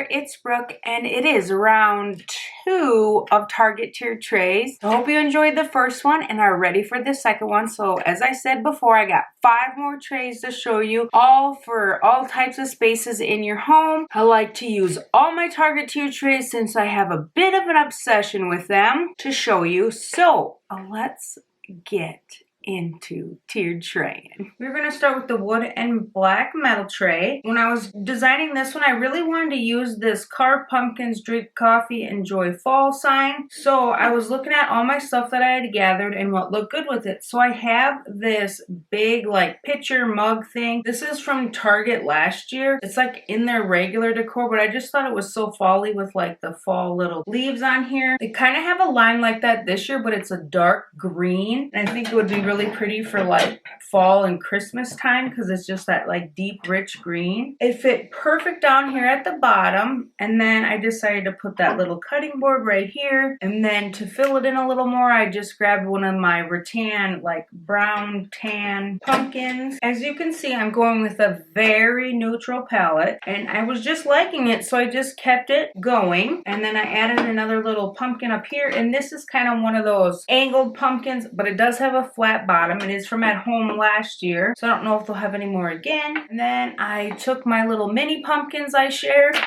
it's Brooke, and it is round 2 of Target tiered trays. I hope you enjoyed the first one and are ready for the second one. So as I said before, I got 5 more trays to show you, all for all types of spaces in your home. I like to use all my Target tiered trays since I have a bit of an obsession with them to show you. So let's get into tiered traying. We're going to start with the wood and black metal tray. When I was designing this one, I really wanted to use this Carve Pumpkins, Drink Coffee, Enjoy Fall sign. So I was looking at all my stuff that I had gathered and what looked good with it. So I have this big like pitcher mug thing. This is from Target last year. It's like in their regular decor, but I just thought it was so fall-y with like the fall little leaves on here. They kind of have a line like that this year, but it's a dark green. And I think it would be really pretty for like fall and Christmas time because it's just that like deep rich green. It fit perfect down here at the bottom, and then I decided to put that little cutting board right here, and then to fill it in a little more I just grabbed one of my rattan like brown tan pumpkins. As you can see, I'm going with a very neutral palette and I was just liking it, so I just kept it going. And then I added another little pumpkin up here, and this is kind of one of those angled pumpkins, but it does have a flat bottom. It is from at home last year, so I don't know if they'll have any more again. And then I took my little mini pumpkins I shared.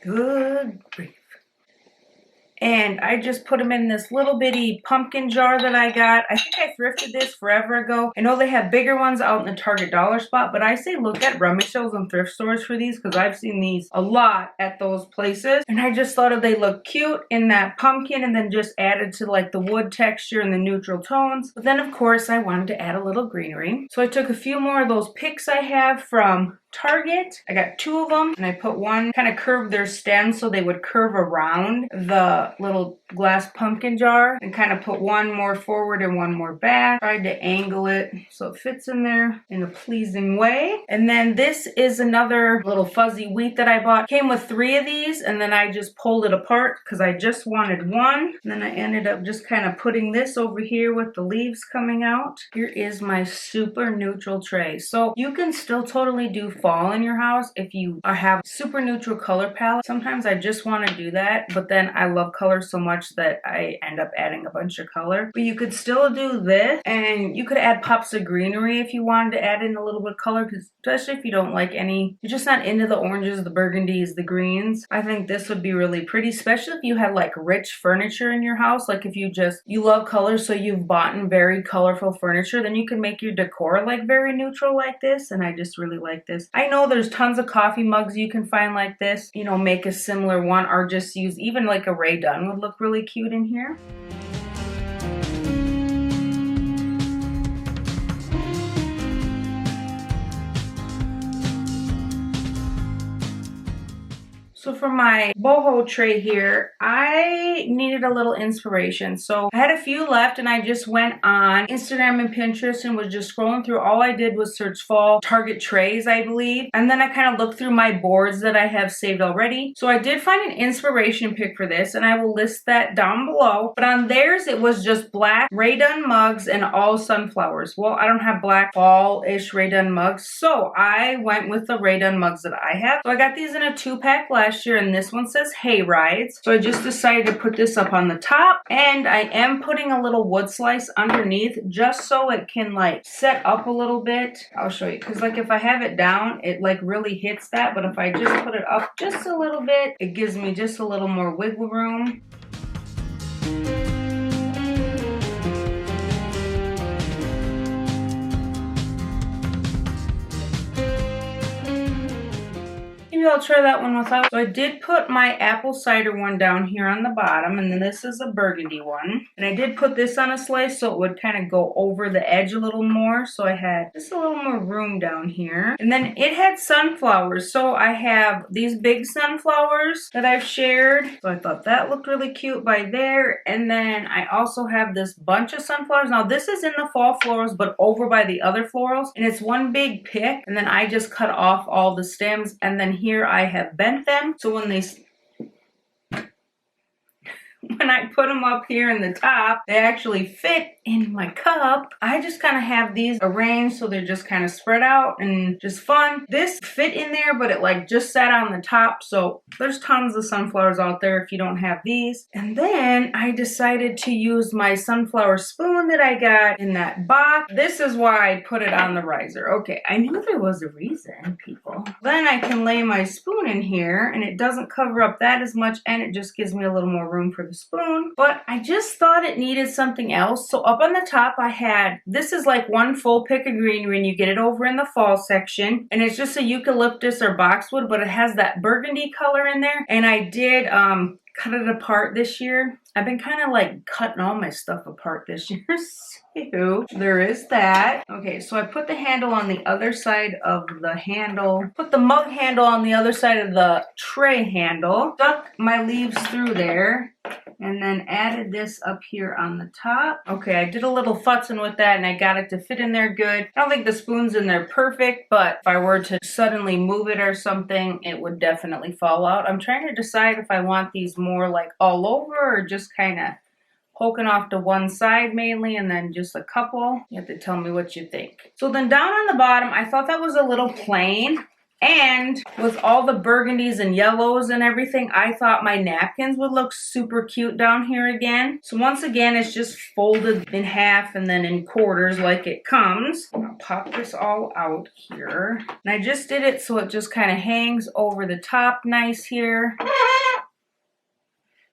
Good grief. And I just put them in this little bitty pumpkin jar that I got. I think I thrifted this forever ago. I know they have bigger ones out in the Target dollar spot, but I say look at rummage sales and thrift stores for these because I've seen these a lot at those places. And I just thought they looked cute in that pumpkin, and then just added to like the wood texture and the neutral tones. But then of course I wanted to add a little greenery. So I took a few more of those picks I have from Target. I got 2 of them, and I put one, kind of curved their stems so they would curve around the little glass pumpkin jar, and kind of put one more forward and one more back. Tried to angle it so it fits in there in a pleasing way. And then this is another little fuzzy wheat that I bought. Came with 3 of these, and then I just pulled it apart because I just wanted one. And then I ended up just kind of putting this over here with the leaves coming out. Here is my super neutral tray. So you can still totally do fall in your house if you have super neutral color palette. Sometimes I just want to do that, but then I love color so much that I end up adding a bunch of color. But you could still do this, and you could add pops of greenery if you wanted to add in a little bit of color, because especially if you don't like any, you're just not into the oranges, the burgundies, the greens. I think this would be really pretty, especially if you had like rich furniture in your house. Like if you love colors, so you've bought in very colorful furniture, then you can make your decor like very neutral like this. And I just really like this. I know there's tons of coffee mugs you can find like this, you know, make a similar one, or just use even like a Ray Dunn would look really cute in here. So for my boho tray here, I needed a little inspiration. So I had a few left, and I just went on Instagram and Pinterest and was just scrolling through. All I did was search fall Target trays, I believe. And then I kind of looked through my boards that I have saved already. So I did find an inspiration pick for this, and I will list that down below. But on theirs, it was just black Ray Dunn mugs and all sunflowers. Well, I don't have black fall-ish Ray Dunn mugs, so I went with the Ray Dunn mugs that I have. So I got these in a 2-pack last year, and this one says hay rides. So I just decided to put this up on the top, and I am putting a little wood slice underneath just so it can like set up a little bit. I'll show you, because like if I have it down, it like really hits that, but if I just put it up just a little bit, it gives me just a little more wiggle room. Maybe I'll try that one without. So I did put my apple cider one down here on the bottom, and then this is a burgundy one. And I did put this on a slice so it would kind of go over the edge a little more. So I had just a little more room down here. And then it had sunflowers. So I have these big sunflowers that I've shared. So I thought that looked really cute by there. And then I also have this bunch of sunflowers. Now this is in the fall florals, but over by the other florals. And it's one big pick. And then I just cut off all the stems. And then here I have bent them. So when they when I put them up here in the top, they actually fit in my cup. I just kind of have these arranged so they're just kind of spread out and just fun. This fit in there, but it like just sat on the top. So there's tons of sunflowers out there if you don't have these. And then I decided to use my sunflower spoon that I got in that box. This is why I put it on the riser. Okay, I knew there was a reason, people. Then I can lay my spoon in here and it doesn't cover up that as much and it just gives me a little more room for the spoon. But I just thought it needed something else. So up on the top I had, this is like one full pick of greenery and you get it over in the fall section. And it's just a eucalyptus or boxwood, but it has that burgundy color in there. And I did cut it apart this year. I've been kind of like cutting all my stuff apart this year. So there is that. Okay, so I put the handle on the other side of the handle. Put the mug handle on the other side of the tray handle. Stuck my leaves through there. And then added this up here on the top. Okay, I did a little futzing with that and I got it to fit in there good. I don't think the spoon's in there perfect, but if I were to suddenly move it or something, it would definitely fall out. I'm trying to decide if I want these more like all over or just kind of poking off to one side mainly and then just a couple. You have to tell me what you think. So then down on the bottom, I thought that was a little plain. And with all the burgundies and yellows and everything, I thought my napkins would look super cute down here again. So once again, it's just folded in half and then in quarters like it comes. I'll pop this all out here. And I just did it so it just kind of hangs over the top nice here.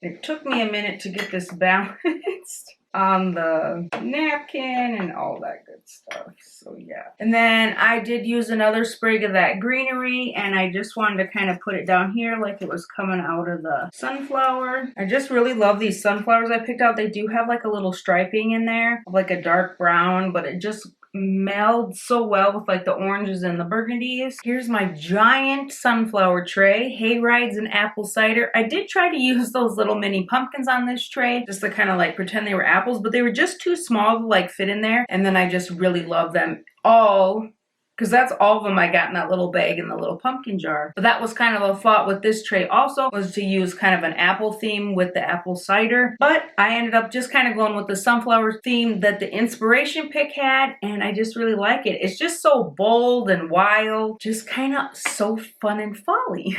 It took me a minute to get this balanced on the napkin and all that good stuff. So yeah. And then I did use another sprig of that greenery and I just wanted to kind of put it down here like it was coming out of the sunflower. I just really love these sunflowers I picked out. They do have like a little striping in there, like a dark brown, but it just melds so well with like the oranges and the burgundies. Here's my giant sunflower tray, hay rides and apple cider. I did try to use those little mini pumpkins on this tray just to kind of like pretend they were apples, but they were just too small to like fit in there. And then I just really love them all, because that's all of them I got in that little bag in the little pumpkin jar. But that was kind of a thought with this tray also, was to use kind of an apple theme with the apple cider. But I ended up just kind of going with the sunflower theme that the inspiration pick had, and I just really like it. It's just so bold and wild, just kind of so fun and folly.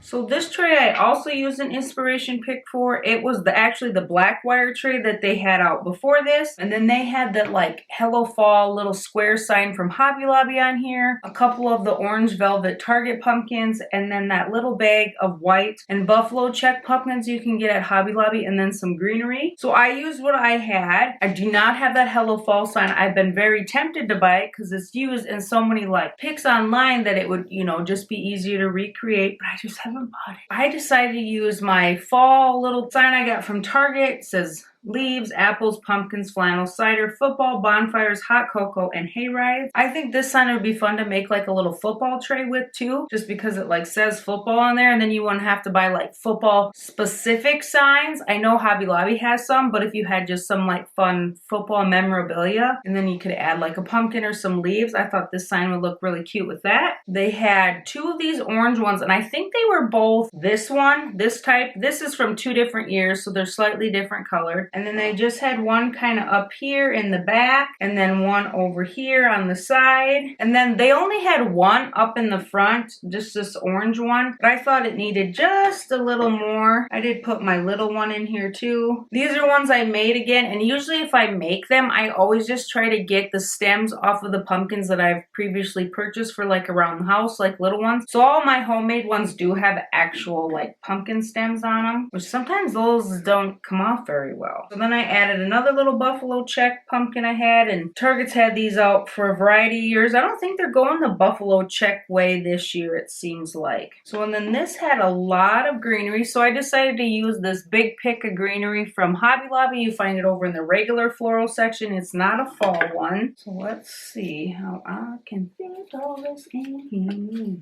So this tray I also used an inspiration pick for. It was actually the black wire tray that they had out before this. And then they had that like Hello Fall little square sign from Hobby Lobby on here. A couple of the orange velvet Target pumpkins. And then that little bag of white and buffalo check pumpkins you can get at Hobby Lobby. And then some greenery. So I used what I had. I do not have that Hello Fall sign. I've been very tempted to buy it because it's used in so many like picks online that it would, you know, just be easier to recreate. But I just haven't bought it. I decided to use my fall little sign I got from Target. It says leaves, apples, pumpkins, flannel, cider, football, bonfires, hot cocoa, and hay rides. I think this sign would be fun to make like a little football tray with too, just because it like says football on there, and then you wouldn't have to buy like football specific signs. I know Hobby Lobby has some, but if you had just some like fun football memorabilia, and then you could add like a pumpkin or some leaves, I thought this sign would look really cute with that. They had two of these orange ones, and I think they were both this one, this type. This is from 2 different years, so they're slightly different colored. And then they just had one kind of up here in the back and then one over here on the side. And then they only had one up in the front, just this orange one. But I thought it needed just a little more. I did put my little one in here too. These are ones I made again. And usually if I make them, I always just try to get the stems off of the pumpkins that I've previously purchased for like around the house, like little ones. So all my homemade ones do have actual like pumpkin stems on them, which sometimes those don't come off very well. So then I added another little buffalo check pumpkin I had, and Target's had these out for a variety of years. I don't think they're going the buffalo check way this year, it seems like. So and then this had a lot of greenery, so I decided to use this big pick of greenery from Hobby Lobby. You find it over in the regular floral section. It's not a fall one. So let's see how I can fit all this in here.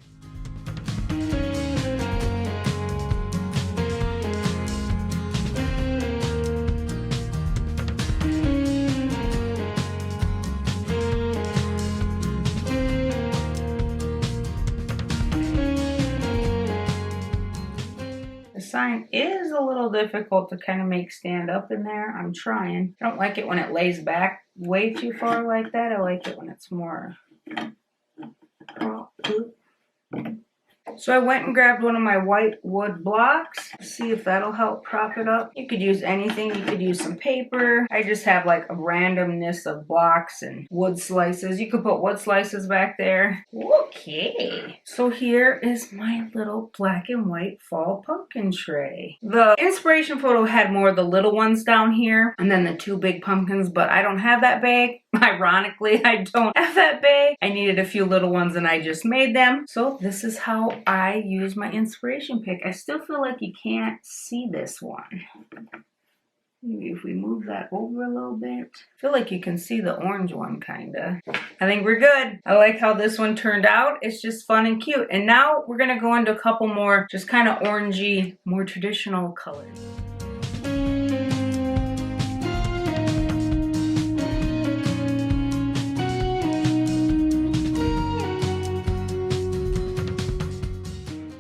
a little difficult to kind of make stand up in there. I'm trying. I don't like it when it lays back way too far like that. I like it when it's more... So I went and grabbed one of my white wood blocks. See if that'll help prop it up. You could use anything. You could use some paper. I just have like a randomness of blocks and wood slices. You could put wood slices back there. Okay. So here is my little black and white fall pumpkin tray. The inspiration photo had more of the little ones down here and then the 2 big pumpkins, but I don't have that bag. Ironically, I don't have that bag. I needed a few little ones and I just made them. So this is how I use my inspiration pick. I still feel like you can't see this one. Maybe if we move that over a little bit. I feel like you can see the orange one kinda. I think we're good. I like how this one turned out. It's just fun and cute. And now we're gonna go into a couple more just kind of orangey, more traditional colors.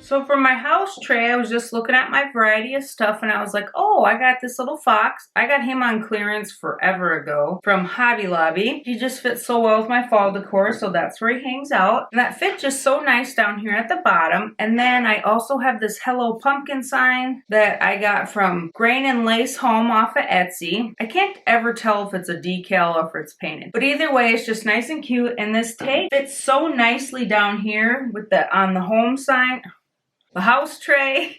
So for my house tray, I was just looking at my variety of stuff and I was like, oh, I got this little fox. I got him on clearance forever ago from Hobby Lobby. He just fits so well with my fall decor, so that's where he hangs out. And that fit just so nice down here at the bottom. And then I also have this Hello Pumpkin sign that I got from Grain and Lace Home off of Etsy. I can't ever tell if it's a decal or if it's painted. But either way, it's just nice and cute. And this tag fits so nicely down here with the on the home sign. The house tray,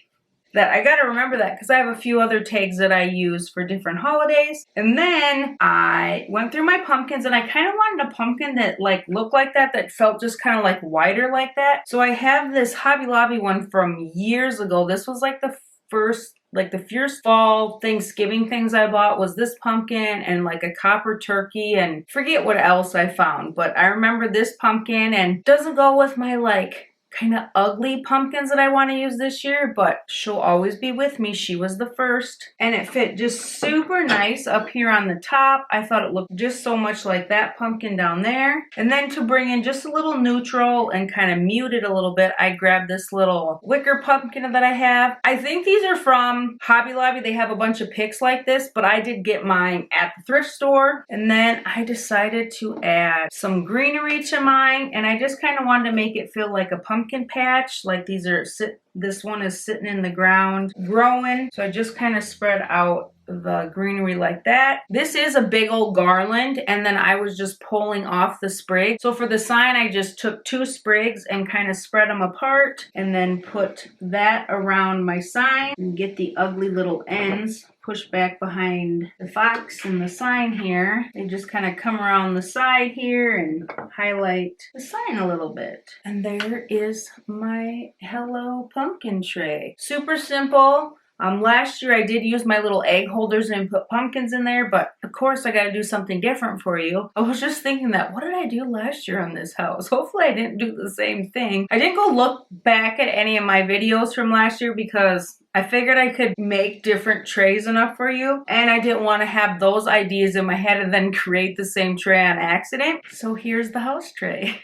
that I gotta remember that because I have a few other tags that I use for different holidays. And then I went through my pumpkins and I kind of wanted a pumpkin that like looked like that, that felt just kind of like wider like that. So I have this Hobby Lobby one from years ago. This was like the first, like the first fall Thanksgiving things I bought was this pumpkin and like a copper turkey and forget what else I found. But I remember this pumpkin and it doesn't go with my like kind of ugly pumpkins that I want to use this year, but she'll always be with me. She was the first. And it fit just super nice up here on the top. I thought it looked just so much like that pumpkin down there. And then to bring in just a little neutral and kind of mute it a little bit, I grabbed this little wicker pumpkin that I have. I think these are from Hobby Lobby. They have a bunch of picks like this, but I did get mine at the thrift store. And then I decided to add some greenery to mine, and I just kind of wanted to make it feel like a pumpkin patch, like these are this one is sitting in the ground growing. So I just kind of spread out the greenery like that. This is a big old garland, and then I was just pulling off the sprig. So for the sign, I just took 2 sprigs and kind of spread them apart and then put that around my sign and get the ugly little ends pushed back behind the fox and the sign here. They just kind of come around the side here and highlight the sign a little bit. And there is my Hello Pumpkin tray. Super simple. Last year I did use my little egg holders and put pumpkins in there, but of course I got to do something different for you. I was just thinking that, what did I do last year on this house? Hopefully I didn't do the same thing. I didn't go look back at any of my videos from last year because I figured I could make different trays enough for you, and I didn't want to have those ideas in my head and then create the same tray on accident. So here's the house tray.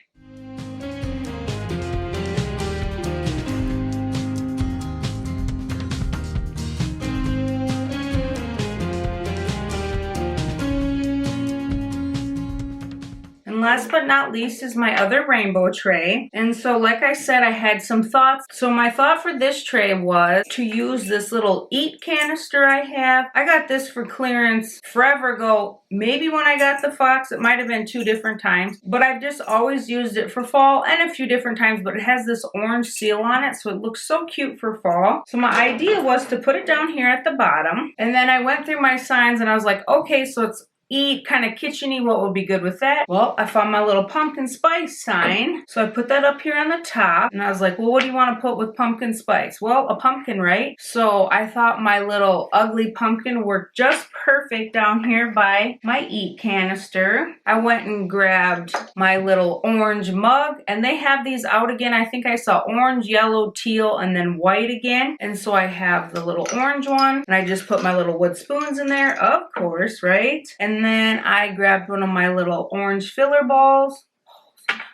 And last but not least is my other rainbow tray. And so like I said, I had some thoughts. So my thought for this tray was to use this little eat canister I have. I got this for clearance forever ago. Maybe when I got the fox, it might have been 2 different times, but I've just always used it for fall and a few different times, but it has this orange seal on it, so it looks so cute for fall. So my idea was to put it down here at the bottom, and then I went through my signs and I was like, okay, so it's eat, kind of kitchen-y, what would be good with that? Well, I found my little pumpkin spice sign. So I put that up here on the top. And I was like, well, what do you want to put with pumpkin spice? Well, a pumpkin, right? So I thought my little ugly pumpkin worked just perfect down here by my eat canister. I went and grabbed my little orange mug. And they have these out again. I think I saw orange, yellow, teal, and then white again. And so I have the little orange one. And I just put my little wood spoons in there, of course, right? And then I grabbed one of my little orange filler balls.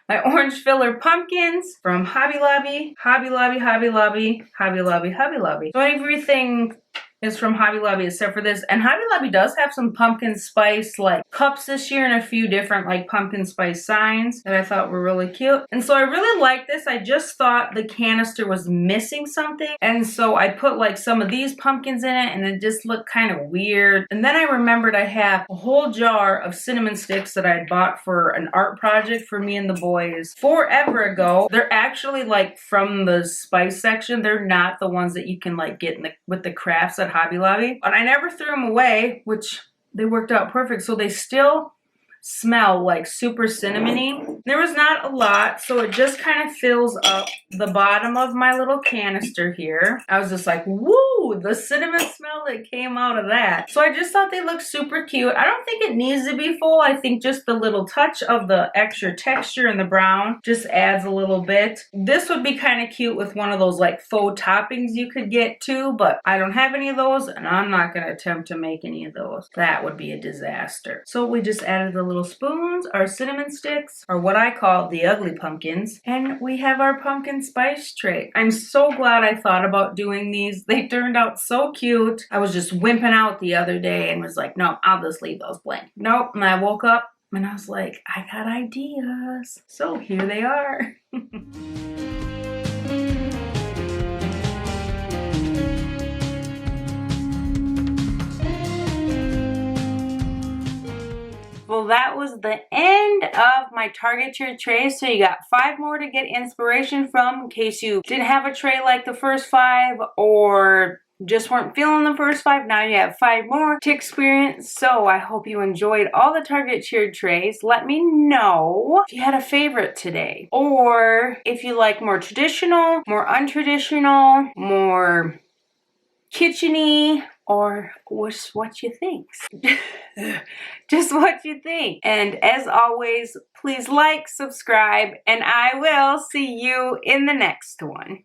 My orange filler pumpkins from Hobby Lobby, Hobby Lobby, Hobby Lobby, Hobby Lobby, Hobby Lobby. So everything is from Hobby Lobby except for this. And Hobby Lobby does have some pumpkin spice like cups this year and a few different like pumpkin spice signs that I thought were really cute. And so I really like this. I just thought the canister was missing something. And so I put like some of these pumpkins in it and it just looked kind of weird. And then I remembered I have a whole jar of cinnamon sticks that I had bought for an art project for me and the boys forever ago. They're actually like from the spice section. They're not the ones that you can like get in with the crafts at Hobby Lobby. But I never threw them away, which they worked out perfect. So they still smell like super cinnamony. There was not a lot, so it just kind of fills up the bottom of my little canister here. I was just like, woo, the cinnamon smell that came out of that. So I just thought they looked super cute. I don't think it needs to be full. I think just the little touch of the extra texture in the brown just adds a little bit. This would be kind of cute with one of those like faux toppings you could get too, but I don't have any of those and I'm not going to attempt to make any of those. That would be a disaster. So we just added the little spoons, our cinnamon sticks, or what I call the ugly pumpkins, and we have our pumpkin spice tray. I'm so glad I thought about doing these. They turned out so cute. I was just wimping out the other day and was like, no, I'll just leave those blank. Nope. And I woke up and I was like, I got ideas. So here they are. Well, that was the end of my Target tiered trays. So you got 5 more to get inspiration from in case you didn't have a tray like the first 5 or just weren't feeling the first 5. Now you have 5 more to experience. So I hope you enjoyed all the Target tiered trays. Let me know if you had a favorite today or if you like more traditional, more untraditional, more kitchen-y, or just what you think. Just what you think. And as always, please like, subscribe, and I will see you in the next one.